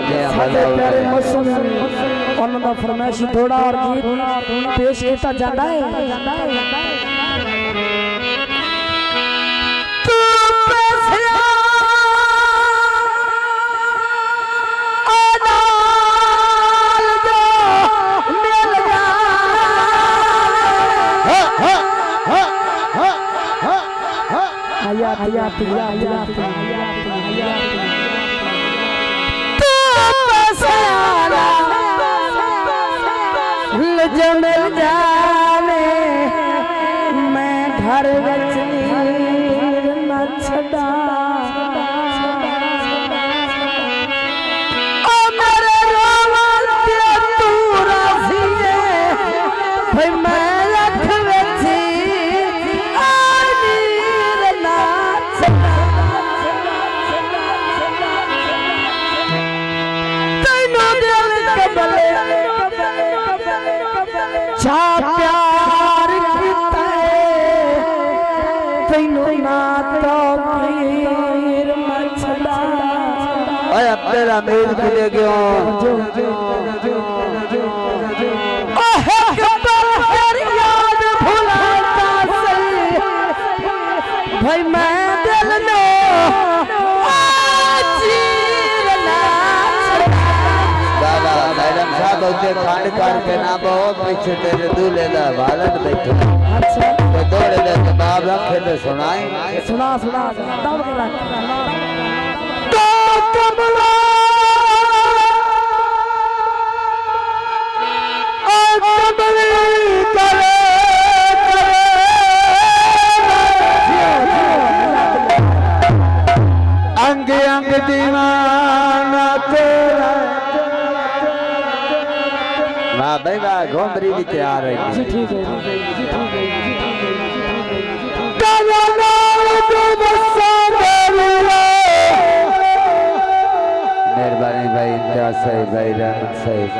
प्यारे मौसम उन्होंने फरमाइशी थोड़ा और गीत पेश किया जाता है। मिल जाने मैं घर विच नीर न छड़ा ओ मेरे रोवल ते तू राजी है भाई मैं अख विच नीर न छड़ा तैनू दिल कबले चा प्यार कीता तैनू ना तो पीर मछला ओए अब तेरा मेल मिले गयो ओहे कबर तेरी याद भुलाता से भाई मैं दिल नो बहुते खांड कर के ना बहुत पीछे तेरे दूल्हे दा बालन बैठो। अच्छा तो दौड़े दे बाप रखे तो सुनाई सुना सुना दब के रख तो कमला ओ कमली करे अंग अंग दीवाना तेरा वाह भाई वाह घोंबरी भी तैयार है जी ठीक है मेहरबानी भाई इम्तियाज साहिब भाई रहमत साहिब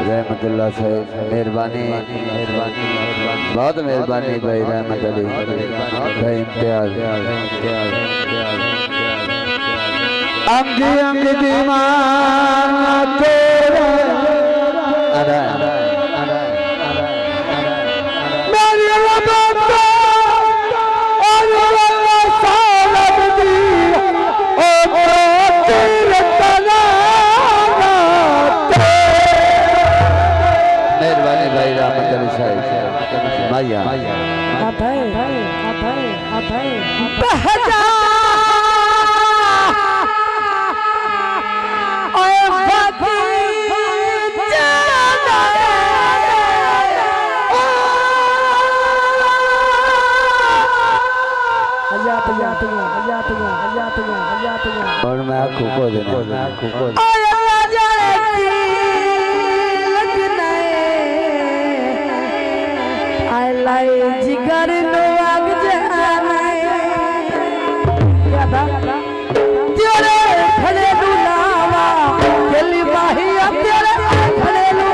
रहमतुल्लाह साहिब मेहरबानी मेहरबानी बहुत मेहरबानी भाई रहमत अली भाई इम्तियाज अंग अंग दीवाना तेरा मेहरबानी भाई रहमत अली साहिब भैया और मैं आँखों को देने जिगर नो आग जाने तेरे खड़े लावा केली बाहिया तेरे खड़े no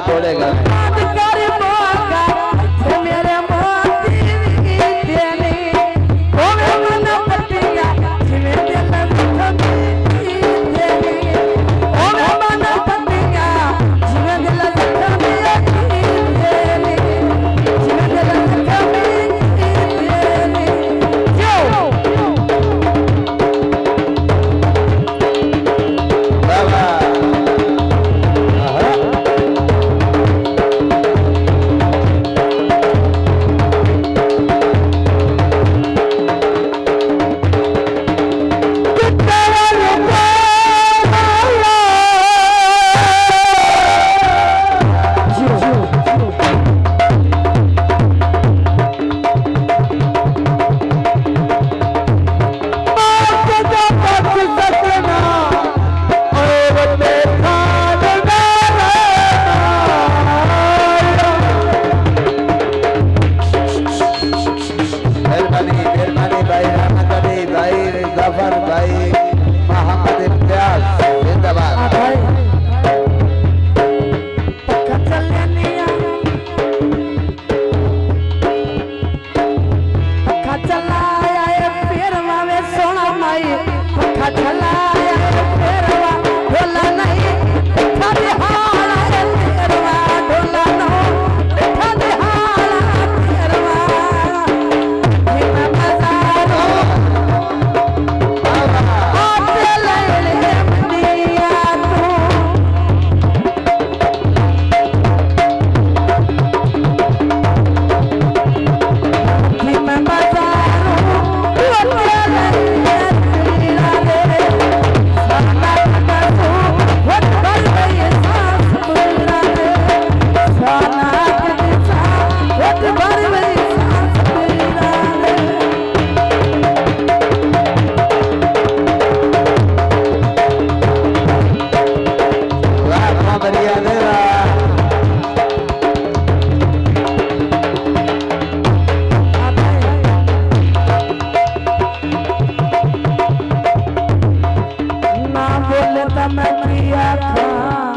तोड़ेगा मैं किया था